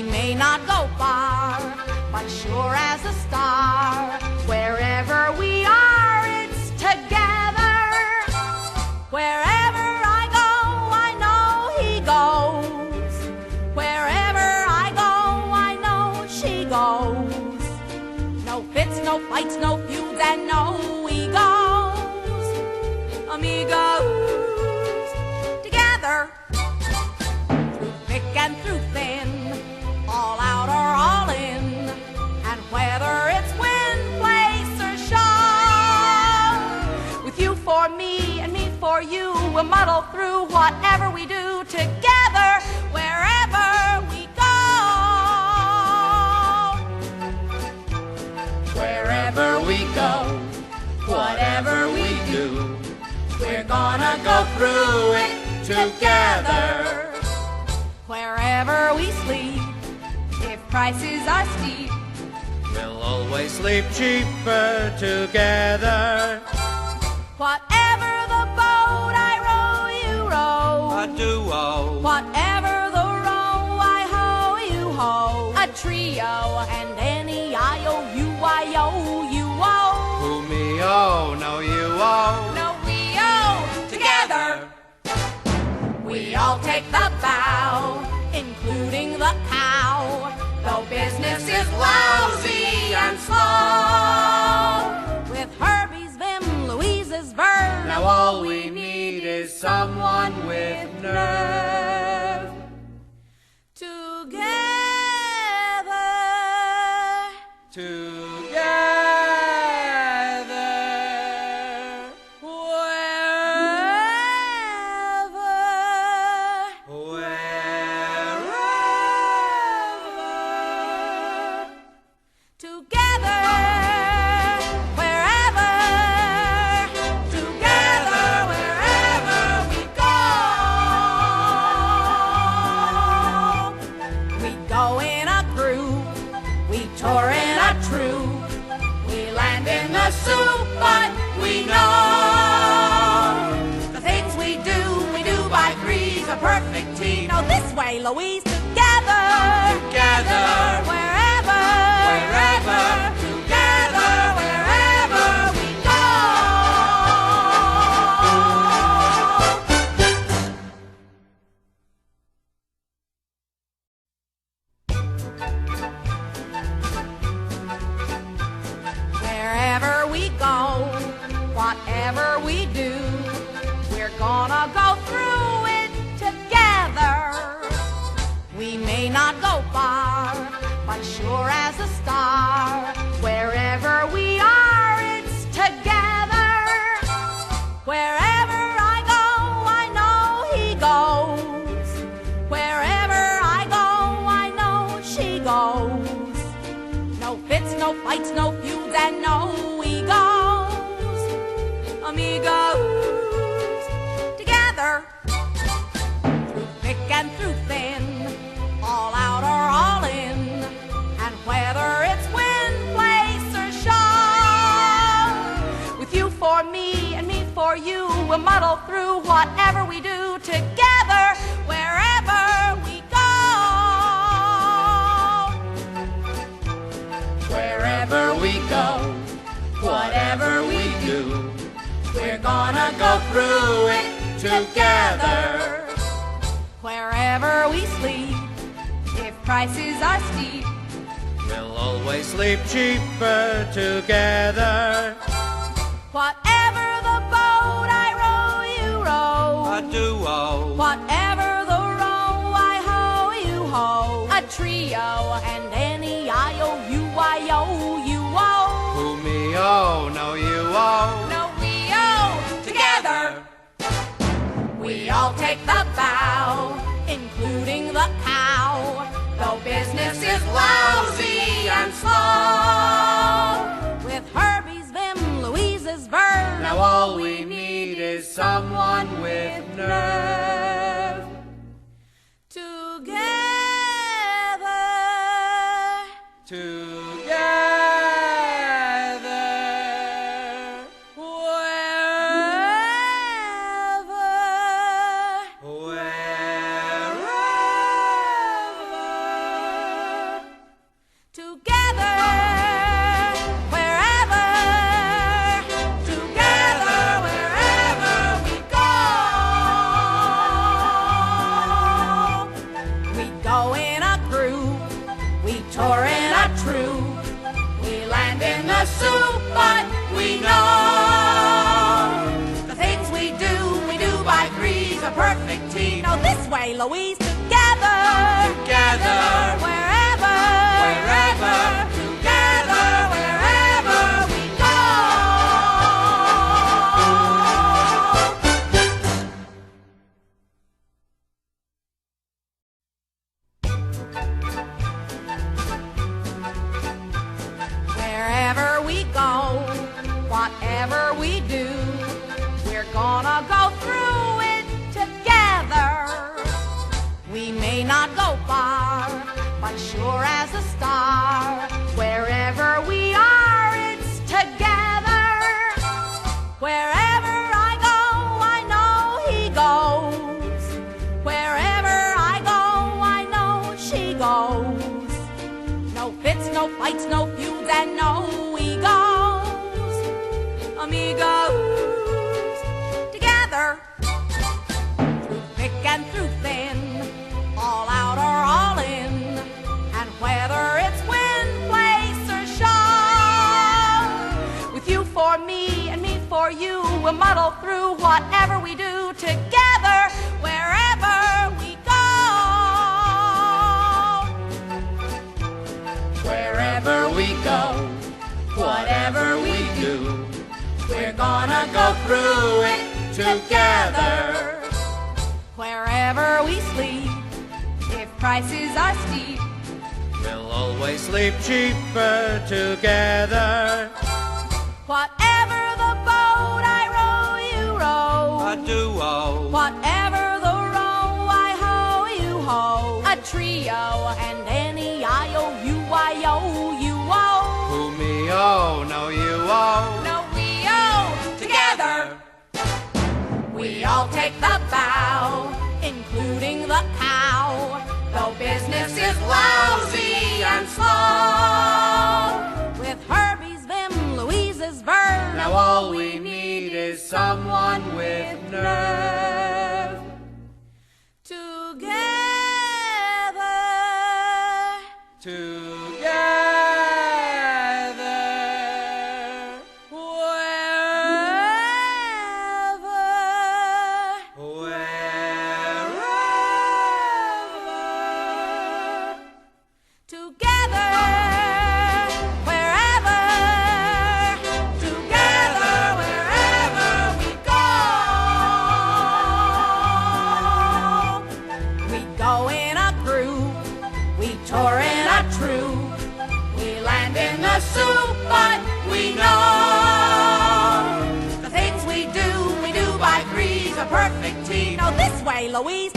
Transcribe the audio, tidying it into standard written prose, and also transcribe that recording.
may not go far, but sure as a star, wherever we are, it's together. Wherever I go, I know he goes. Wherever I go, I know she goes. No fits, no fights, no feuds, and no egos. Amigos, together. Through thick and through thin, all out or all in, and whether it's wind, place, or show, with you for me and me for you, we'll muddle through whatever we do together, wherever we go. Wherever we go, whatever we do, we're gonna go through it together. Wherever we sleep, if prices are steep, we'll always sleep cheaper together. Whatever the boat I row, you row. A duo. Whatever the row I hoe, you hoe. A trio, and any I-O-U-I-O, you owe. Who me oh, no you oh. No, we owe together. We all take the bow, including the cow, though business is lousy and slow. With Herbie's vim, Louise's verve, now all we need is someone with nerve. Together. But we know the things we do by threes, a perfect team. Now this way, Louise, together, together, wherever, together, wherever we go. Wherever we go, whatever we do, we're gonna go through it together. We may not go far, but sure as a star, wherever we are, it's together. Wherever I go, I know he goes. Wherever I go, I know she goes. No fits, no fights, no feuds, and no egos. Amigos, together. Through thick and through thin, all out or all in, and whether it's wind, place, or show, with you for me and me for you, we'll muddle through whatever we do together, wherever we go. Wherever we go, whatever we do, we're gonna go through it together. Wherever we sleep, if prices are steep, we'll always sleep cheaper together. Whatever the boat I row, you row. A duo. Whatever the row I hoe, you hoe. A trio, and any I-O-U-I-O, you owe. Who me oh, no you oh. No, we owe together. We all take the bow, including the cow, though business is lousy and slow. With Herbie's vim, Louise's verve, now all we need is someone with nerve. Together. Louise, together, together, wherever, wherever, together, wherever we go. Wherever we go, whatever we do, we're gonna go through it together. We may not go far, but sure as a star, wherever we are, it's together. Wherever I go, I know he goes. Wherever I go, I know she goes. No fits, no fights, no feuds, and no egos. Amigos, together, through thick and through thin, all out or all in, and whether it's win, place, or show. With you for me and me for you, we'll muddle through whatever we do together, wherever we go. wherever we go, whatever we do, we're gonna go through it together. Wherever we sleep, if prices are steep, We'll always sleep cheaper together. whatever the boat I row, you row. A duo, Whatever the row, I hoe, you hoe. A trio, and any IOUIO. who me oh, no you oh. No, we owe together. We all take the bow, including the cow. Though business is lousy and slow, with Herbie's vim, Louise's verve. Now all we need is someone with nerve. Together, Together, wherever, wherever, together, wherever, together, wherever we go. We go in a group, we tour in a troupe, we land in the soup, but we know the things we do by threes, a perfect team. Now this way, Louise.